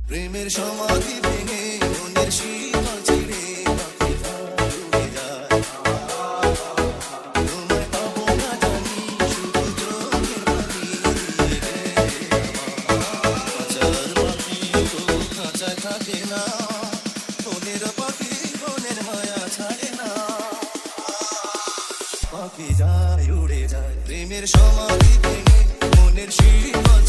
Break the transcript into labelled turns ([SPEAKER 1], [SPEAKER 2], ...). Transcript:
[SPEAKER 1] প্রেমের সমাধি ভেঙে মনের শিকল ছিঁড়ে পাখি উড়ে যায়। তোমায় পাবো না জানি, শুধু চোখের পানি দিয়ে গেলে আমার। খাঁচার পাখি তো খাঁচায় থাকে না, মনের পাখি মনের মায়া ছাড়ে না। পাখি যায় উড়ে যায়, প্রেমের সমাধি ভেঙে মনের শিকল